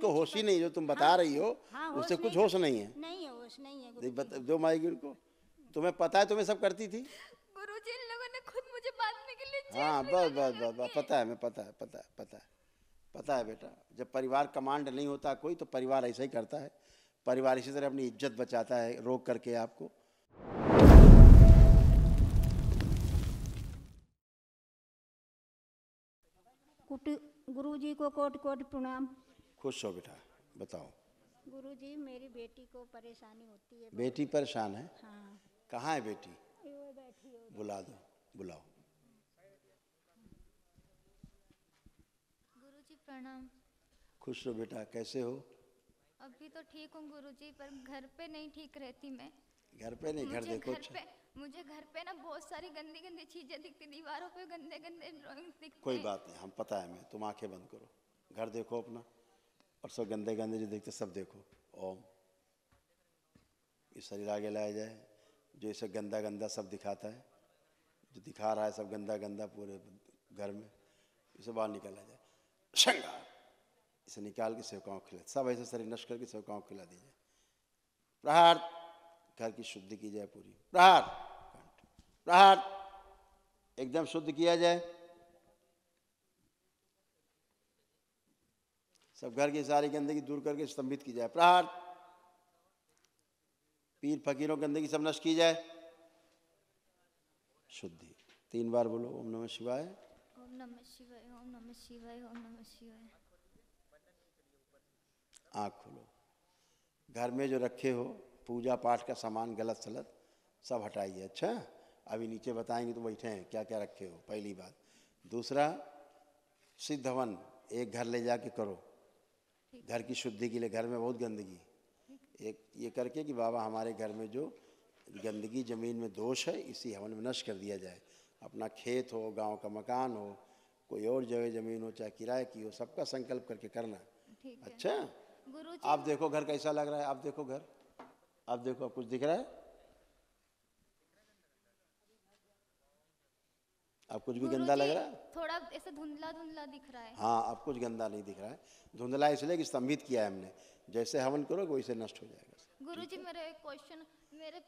को होश ही नहीं, जो तुम बता रही हो उससे कुछ होश नहीं है। नहीं है, होश नहीं है गुरुजी। दो माएगी उनको, तुम्हें पता है तुम्हें सब करती थी। गुरुजी इन लोगों ने खुद मुझे बांधने के लिए हाँ बस पता है, मैं पता है बेटा। जब परिवार कमांड नहीं होता कोई, तो परिवार ऐसा ही करता है। परिवार इसी तरह अपनी इज्जत बचाता है रोक करके आपको। गुरुजी को कोटि कोटि प्रणाम। खुश हो बेटा, बताओ। गुरुजी मेरी बेटी को परेशानी होती है। बेटी परेशान है? हाँ। कहाँ है बेटी? वो बैठी है। बुला दो, बुलाओ। गुरुजी प्रणाम। खुश हो बेटा, कैसे हो? अभी तो ठीक हूँ गुरुजी, पर घर पे नहीं ठीक रहती मैं। घर पे नहीं, घर देखो। मुझे घर पे ना बहुत सारी गंदी गंदी चीजें दिखती, दीवारों पे गंदे गंदे ड्राइंग दिखते। कोई बात नहीं, हम पता है हमें, तुम आंखें बंद करो, घर देखो अपना, और सब गंदे गंदे जो दिखते सब देखो। ओम। ये शरीर आगे लाया जाए, जो इसे गंदा गंदा सब दिखाता है, जो दिखा रहा है सब गंदा गंदा पूरे घर में, इसे बाहर निकाला जाए। श्रृंगार, इसे निकाल के सेवकाओं को खिला, सब ऐसे शरीर नष्ट करके सेवकाओं को खिला दीजिए। प्रहार, घर की शुद्धि की जाए पूरी। प्रहार, प्रहार, एकदम शुद्ध किया जाए। सब घर की सारी गंदगी दूर करके स्तंभित की जाए। प्रहार, पीर फकीरों गंदगी सब नष्ट की जाए। शुद्धि 3 बार बोलो। ओम नमः शिवाय, ओम नमः शिवाय, ओम नमः शिवाय, ओम नमः शिवाय। आँख खोलो। घर में जो रखे हो पूजा पाठ का सामान गलत सलत सब हटाइए। अच्छा, अभी नीचे बताएंगे तो बैठे हैं क्या क्या रखे हो, पहली बात। दूसरा, सिद्ध हवन एक घर ले जाके करो, घर की शुद्धि के लिए। घर में बहुत गंदगी, एक ये करके कि बाबा हमारे घर में जो गंदगी जमीन में दोष है इसी हवन में नष्ट कर दिया जाए। अपना खेत हो, गांव का मकान हो, कोई और जगह ज़मीन हो, चाहे किराए की हो, सबका संकल्प करके करना। अच्छा, आप देखो घर कैसा लग रहा है, आप देखो घर, आप देखो, आप कुछ दिख रहा है? आप कुछ भी गंदा लग रहा है? थोड़ा ऐसा धुंधला धुंधला दिख रहा है। हाँ, अब कुछ गंदा नहीं दिख रहा है। धुंधला इसलिए कि स्तंभित किया है हमने, जैसे हवन करोगे वैसे नष्ट हो जाएगा। गुरुजी मेरा एक क्वेश्चन, मेरे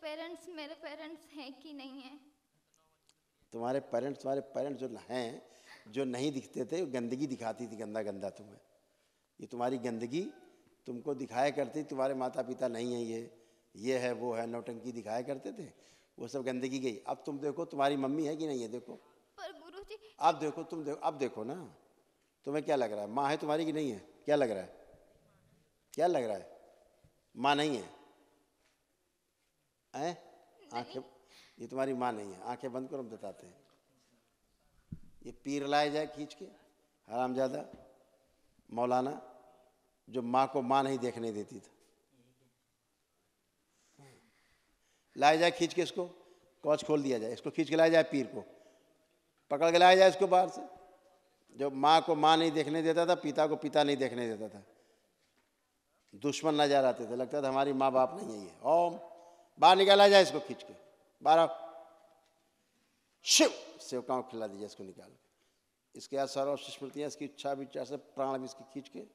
पेरेंट्स हैं कि नहीं हैं? तुम्हारे पेरेंट्स जो हैं, जो नहीं दिखते थे, गंदगी दिखाती थी गंदा गंदा तुम्हें। ये तुम्हारी गंदगी तुमको दिखाया करती, तुम्हारे माता पिता नहीं है, ये है वो है, नौटंकी दिखाया करते थे, वो सब गंदगी गई। अब तुम देखो तुम्हारी मम्मी है कि नहीं है, देखो। पर गुरुजी आप देखो, तुम देखो, अब देखो ना, तुम्हें क्या लग रहा है, माँ है तुम्हारी कि नहीं है? क्या लग रहा है, क्या लग रहा है? माँ नहीं है? आंखें, ये तुम्हारी माँ नहीं है। आंखें बंद करो, हम बताते हैं। ये पीर लाया जाए खींच के, हरामजादा मौलाना, जो माँ को माँ नहीं देखने देती था। लाया जाए खींच के, इसको कौच खोल दिया जाए, इसको खींच के लाया जाए, पीर को पकड़ के लाया जाए इसको बाहर से। जो माँ को माँ नहीं देखने देता था, पिता को पिता नहीं देखने देता था, दुश्मन नजर आते थे, लगता था हमारी माँ बाप नहीं है ये। ओम, बाहर निकाला जाए इसको खींच के बाहर। शिव, सेवकाओं को खिला दीजिए इसको निकाल के। इसके बाद सर्व स्मृतियाँ, इसकी इच्छा विचार से प्राण भी इसकी खींच के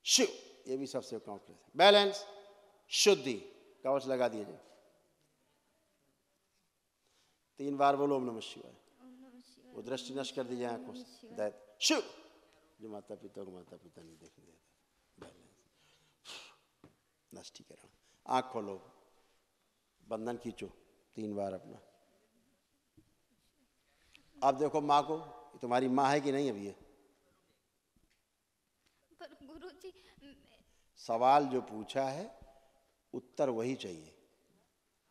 शिव, ये भी सब सेवकाओं को खिला। बैलेंस, शुद्धि, कवच लगा दिए जाए। 3 बार बोलो ओम नमः शिवाय। वो दृष्टि नष्ट कर दी जाए आंखों से, दैत शिव, जो माता पिता को माता पिता नहीं देखने देता। बैलेंस, नष्टीकरण। आँख खोलो, बंधन खींचो 3 बार अपना। आप देखो माँ को, तुम्हारी माँ है कि नहीं अभी? ये पर गुरुजी सवाल जो पूछा है उत्तर वही चाहिए।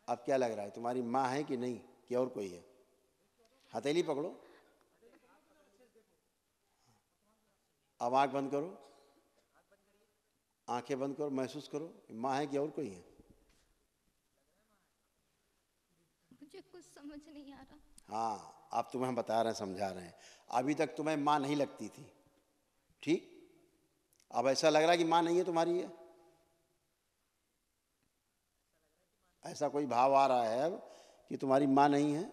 अब क्या लग रहा है, तुम्हारी माँ है कि नहीं, कि और कोई है? हथेली पकड़ो, अब आँख बंद करो, आंखें बंद करो, महसूस करो माँ है कि और कोई है? मुझे कुछ समझ नहीं आ रहा। हाँ, आप तुम्हें बता रहे हैं, समझा रहे हैं। अभी तक तुम्हें माँ नहीं लगती थी, ठीक? अब ऐसा लग रहा है कि माँ नहीं है तुम्हारी है? ऐसा कोई भाव आ रहा है अब कि तुम्हारी माँ नहीं है?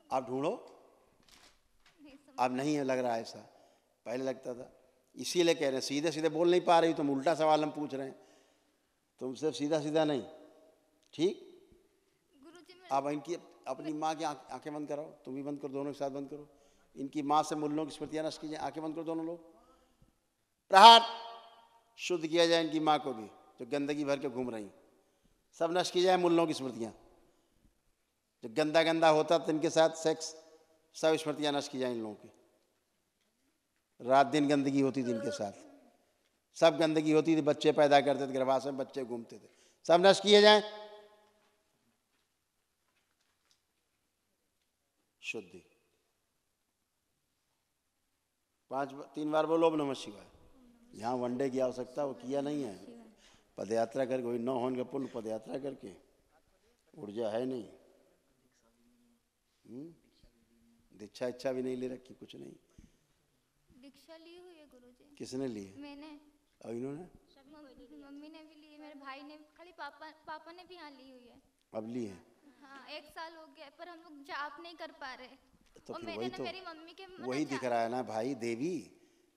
आप ढूंढो, अब नहीं है लग रहा है ऐसा। पहले लगता था। इसीलिए कह रहे हैं सीधे सीधे बोल नहीं पा रही, तुम उल्टा सवाल हम पूछ रहे हैं, तुम सिर्फ सीधा सीधा नहीं। ठीक, गुरुजी मैं अब इनकी अपनी माँ की आंखें बंद कराओ, तुम भी बंद करो, दोनों के साथ बंद करो। इनकी माँ से मूल्यों की स्मृतियाँ नष्ट कीजिए, आंखें बंद करो दोनों लोग। प्रहार, शुद्ध किया जाए इनकी माँ को भी जो गंदगी भर के घूम रही, सब नष्ट की जाए मूल्यों की स्मृतियाँ। जो गंदा गंदा होता था इनके साथ सेक्स, सब स्मृतियाँ नष्ट की जाए इन लोगों की। रात दिन गंदगी होती थी इनके साथ, सब गंदगी होती थी, बच्चे पैदा करते थे गर्भाशय में, बच्चे घूमते थे, सब नष्ट किए जाएं। शुद्धि, 3 बार बोलो ओम नमः शिवाय। यहाँ वनडे की आवश्यकता वो किया नहीं है, पदयात्रा करके, वही 9 होने का पुण्य पदयात्रा करके, ऊर्जा है नहीं। दीक्षा इच्छा भी नहीं ले रखी, कुछ नहीं। दीक्षा ली हुई है गुरुजी। किसने ली? मैंने। और इन्होंने? मम्मी ने भी ली है, मेरे भाई ने, खाली पापा ने भी यहाँ ली हुई है। अब ली है? हाँ 1 साल हो गया, पर हम लोग जाप नहीं कर पा रहे। तो और फिर मैंने वही ना तो मेरी मम्मी के वही दिख रहा है ना भाई देवी,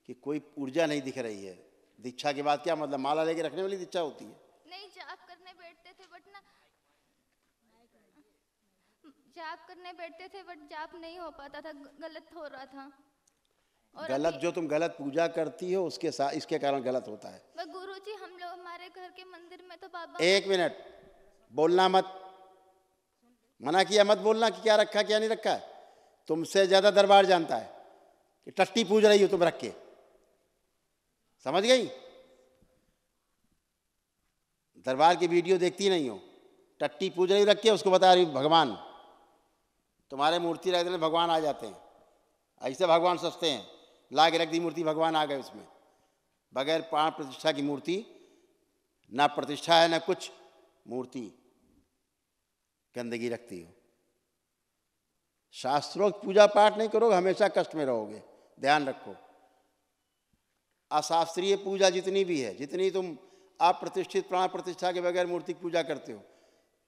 कि कोई ऊर्जा नहीं दिख रही है। दीक्षा के बाद क्या मतलब, माला लेके रखने वाली दीक्षा होती है? नहीं, जाप करने बैठते थे बट ना, जाप करने बैठते थे बट जाप नहीं हो पाता था, गलत हो रहा था। और गलत जो तुम गलत पूजा करती हो उसके साथ इसके कारण गलत होता है। गुरुजी हम लोग हमारे घर के मंदिर में तो बाबा। 1 मिनट बोलना मत, मना किया मत बोलना कि क्या रखा क्या नहीं रखा है। तुमसे ज्यादा दरबार जानता है कि टट्टी पूज रही हो तुम रख के, समझ गई? दरबार की वीडियो देखती नहीं हो, टट्टी पूज रही रख के, उसको बता रही भगवान, तुम्हारे मूर्ति रख देने भगवान आ जाते हैं। ऐसे भगवान सस्ते हैं, ला के रख दी मूर्ति, भगवान आ गए उसमें। बगैर प्राण प्रतिष्ठा की मूर्ति, ना प्रतिष्ठा है ना कुछ, मूर्ति गंदगी रखती हो। शास्त्रोक्त पूजा पाठ नहीं करोगे हमेशा कष्ट में रहोगे, ध्यान रखो। अशास्त्रीय पूजा जितनी भी है, जितनी तुम अप्रतिष्ठित प्राण प्रतिष्ठा के बगैर मूर्ति की पूजा करते हो,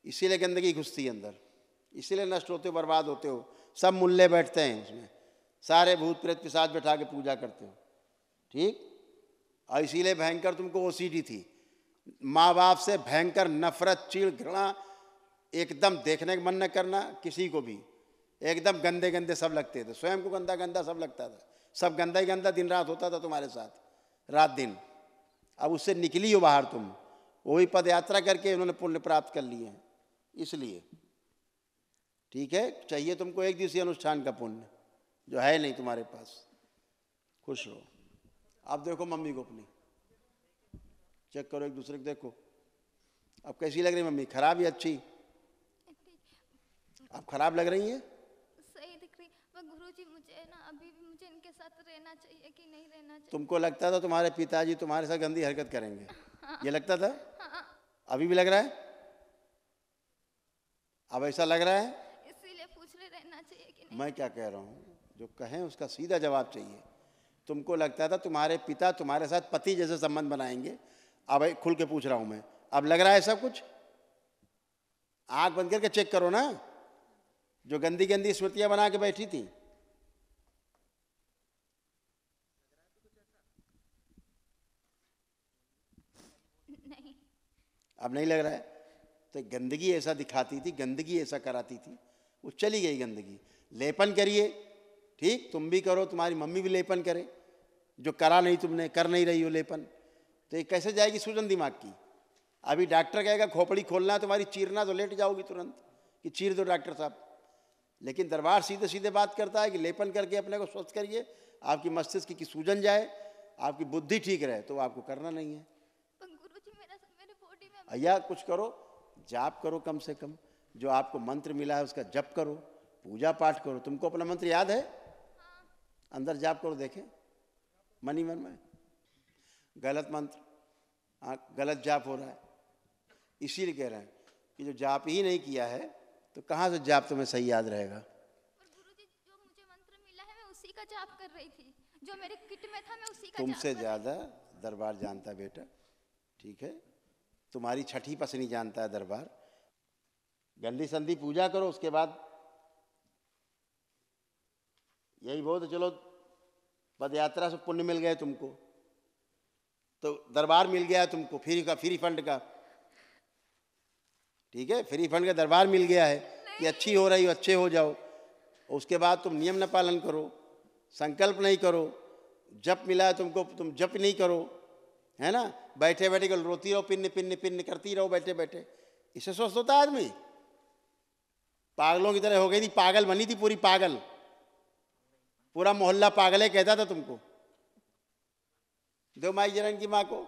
इसीलिए गंदगी घुसती है अंदर, इसीलिए नष्ट होते हो, बर्बाद होते हो। सब मुल्ले बैठते हैं उसमें, सारे भूत प्रेत पिशाच बैठा के पूजा करते हो। ठीक, और इसीलिए भयंकर तुमको ओसीडी थी, माँ बाप से भयंकर नफरत, चिढ़, घृणा, एकदम देखने का मन न करना किसी को भी, एकदम गंदे गंदे सब लगते थे, स्वयं को गंदा गंदा सब लगता था, सब गंदा ही गंदा दिन रात होता था तुम्हारे साथ, रात दिन। अब उससे निकली हो बाहर तुम, वही पद यात्रा करके उन्होंने पुण्य प्राप्त कर लिए हैं, इसलिए। ठीक है, चाहिए तुमको 1 दिवसीय अनुष्ठान का पुण्य, जो है नहीं तुम्हारे पास। खुश रहो। अब देखो मम्मी को अपनी, चेक करो एक दूसरे को, देखो अब कैसी लग रही मम्मी, खराब या अच्छी? अब खराब लग रही है? सही दिख रही। पर गुरुजी मुझे ना अभी भी मुझे इनके साथ रहना चाहिए कि नहीं रहना चाहिए? तुमको लगता था तुम्हारे पिताजी तुम्हारे साथ गंदी हरकत करेंगे? ये लगता था? हाँ। अभी भी लग रहा है? अब ऐसा लग रहा है? इसीलिए पूछ रहे रहना चाहिए कि नहीं? मैं क्या कह रहा हूँ, जो कहें उसका सीधा जवाब चाहिए। तुमको लगता था तुम्हारे पिता तुम्हारे साथ पति जैसे संबंध बनाएंगे, अब खुल के पूछ रहा हूं मैं, अब लग रहा है सब कुछ? आंख बंद करके चेक करो ना, जो गंदी गंदी स्मृतियां बना के बैठी थी। नहीं। अब नहीं लग रहा है? तो गंदगी ऐसा दिखाती थी, गंदगी ऐसा कराती थी, वो चली गई गंदगी। लेपन करिए, ठीक, तुम भी करो, तुम्हारी मम्मी भी लेपन करे, जो करा नहीं तुमने, कर नहीं रही हो लेपन, तो ये कैसे जाएगी सूजन दिमाग की? अभी डॉक्टर कहेगा खोपड़ी खोलना है तुम्हारी, चीरना तो लेट जाओगी तुरंत कि चीर दो डॉक्टर साहब। लेकिन दरबार सीधे सीधे बात करता है कि लेपन करके अपने को स्वस्थ करिए, आपकी मस्तिष्क की सूजन जाए, आपकी बुद्धि ठीक रहे, तो आपको करना नहीं है। पर गुरुजी मेरे बॉडी में भैया कुछ करो, जाप करो, कम से कम जो आपको मंत्र मिला है उसका जप करो, पूजा पाठ करो। तुमको अपना मंत्र याद है? अंदर जाप करो, देखें मन ही मन में। गलत मंत्र, गलत जाप हो रहा है, इसीलिए कह रहे हैं कि जो जाप ही नहीं किया है तो कहाँ से जाप तुम्हें सही याद रहेगा? पर गुरुजी जो मुझे मंत्र मिला है मैं उसी का जाप कर रही थी, जो मेरे किट में था मैं उसी का तुमसे जाप ज्यादा दरबार जानता है बेटा, ठीक है? तुम्हारी छठी पसनी जानता है दरबार। गंदी संधि पूजा करो, उसके बाद यही बहुत, चलो पद यात्रा से पुण्य मिल गए तुमको, तो दरबार मिल गया तुमको फ्री फंड का, ठीक है, फ्री फंड का दरबार मिल गया है कि अच्छी हो रही हो, अच्छे हो जाओ। उसके बाद तुम नियम न पालन करो, संकल्प नहीं करो, जप मिला है तुमको, तुम जप नहीं करो, है ना, बैठे बैठे कल रोती रहो, पिन्न पिन्न पिन्न करती रहो बैठे बैठे। इससे स्वस्थ होता है आदमी? पागलों की तरह हो गई थी, पागल बनी थी पूरी पागल, पूरा मोहल्ला पागल है कहता था तुमको। दो माई जरन की माँ को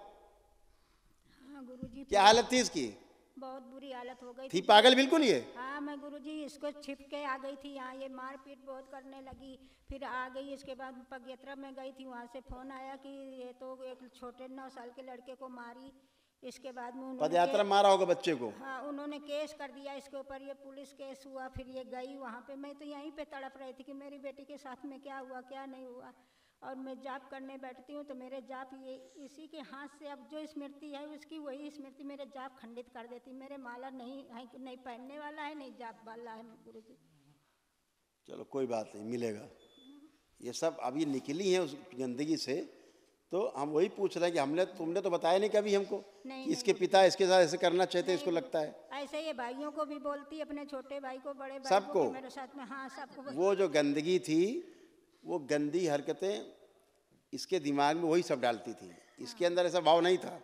हाँ गुरुजी, क्या हालत थी इसकी? बहुत बुरी हालत हो गई थी पागल बिल्कुल ये। हाँ मैं गुरुजी इसको छिप के आ गई थी यहाँ, ये मारपीट बहुत करने लगी, फिर आ गई। इसके बाद पगयात्रा में गई थी, वहाँ से फोन आया कि ये तो एक छोटे 9 साल के लड़के को मारी। इसके बाद में उन्होंने पदयात्रा मारा होगा बच्चे को। हाँ उन्होंने केस कर दिया इसके ऊपर, ये पुलिस केस हुआ। फिर ये गई वहाँ पे, मैं तो यहीं पे तड़प रही थी कि मेरी बेटी के साथ में क्या हुआ क्या नहीं हुआ। और मैं जाप करने बैठती हूँ तो मेरे जाप ये इसी के हाथ से, अब जो स्मृति है उसकी वही स्मृति मेरे जाप खंडित कर देती। मेरे माला नहीं है, नहीं पहनने वाला है, नहीं जाप वाला है गुरुजी। चलो कोई बात नहीं, मिलेगा। ये सब अभी निकली है उस गंदगी से, तो हम वही पूछ रहे हैं कि तुमने तो बताया नहीं कभी हमको नहीं, कि इसके पिता इसके साथ ऐसे करना चाहते, इसको लगता है। ऐसे ये भाइयों को भी बोलती, अपने छोटे भाई को, बड़े भाई सबको? को, मेरे साथ में। हाँ सबको। वो जो गंदगी थी, वो गंदी हरकतें इसके दिमाग में वही सब डालती थी, इसके अंदर ऐसा भाव नहीं था।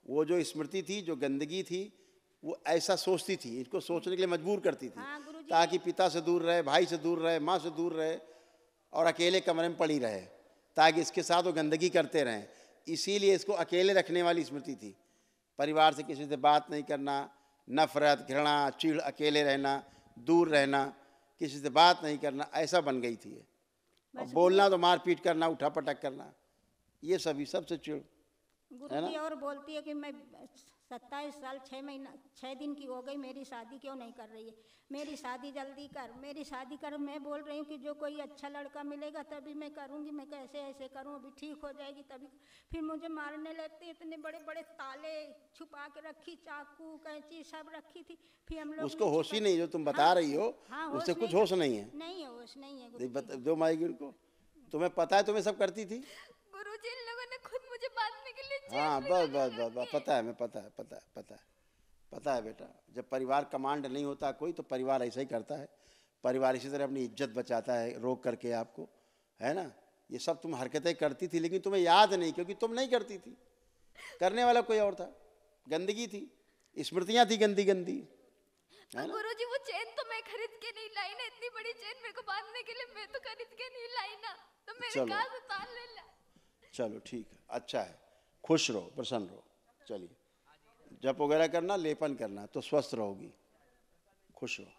वो जो स्मृति थी, जो गंदगी थी, वो ऐसा सोचती थी, इसको सोचने के लिए मजबूर करती थी, हाँ गुरुजी। ताकि पिता से दूर रहे, भाई से दूर रहे, माँ से दूर रहे और अकेले कमरे में पड़ी रहे, ताकि इसके साथ वो गंदगी करते रहें। इसीलिए इसको अकेले रखने वाली स्मृति थी। परिवार से किसी से बात नहीं करना, नफरत, घृणा, चिढ़, अकेले रहना, दूर रहना, किसी से बात नहीं करना, ऐसा बन गई थी ये। और बोलना तो मारपीट करना, उठा पटक करना, ये सभी सबसे चिढ़। गुरुजी और बोलती है कि मैं 27 साल 6 दिन की हो गई, मेरी शादी क्यों नहीं कर रही है? मेरी शादी जल्दी कर, मेरी शादी कर। मैं बोल रही हूँ कि जो कोई अच्छा लड़का मिलेगा तभी मैं करूँगी, मैं कैसे ऐसे करूँ, अभी ठीक हो जाएगी तभी। फिर मुझे मारने लगती, इतने बड़े बड़े ताले छुपा के रखी, चाकू कैंची सब रखी थी। फिर हम लोग उसको होश ही नहीं, जो तुम बता रही हो उससे कुछ होश नहीं है। नहीं है, होश नहीं है गुरुजी। दो माई उनको, तुम्हें पता है तुम्हें सब करती थी? गुरुजी इन लोगों ने खुद मुझे बांधने के लिए हाँ बस बस बस बस, पता है, मैं पता है बेटा। जब परिवार कमांड नहीं होता कोई, तो परिवार ऐसा ही करता है। परिवार इसी तरह अपनी इज्जत बचाता है रोक करके आपको, है ना। ये सब तुम हरकतें करती थी, लेकिन तुम्हें याद नहीं, क्योंकि तुम नहीं करती थी, करने वाला कोई और था। गंदगी थी, स्मृतियाँ थी गंदी गंदी, है ना। गुरुजी वो चेन तो मैं खरीद के नहीं लाई ना, इतनी बड़ी चेन मेरे को बांधने के लिए मैं तो खरीद के नहीं लाई ना, तो मेरे चलो। कहाँ से तार ले ला। चलो ठीक है, अच्छा है, खुश रहो, प्रसन्न रहो। चलिए, जप वगैरह करना, लेपन करना, तो स्वस्थ रहोगी, खुश रहो।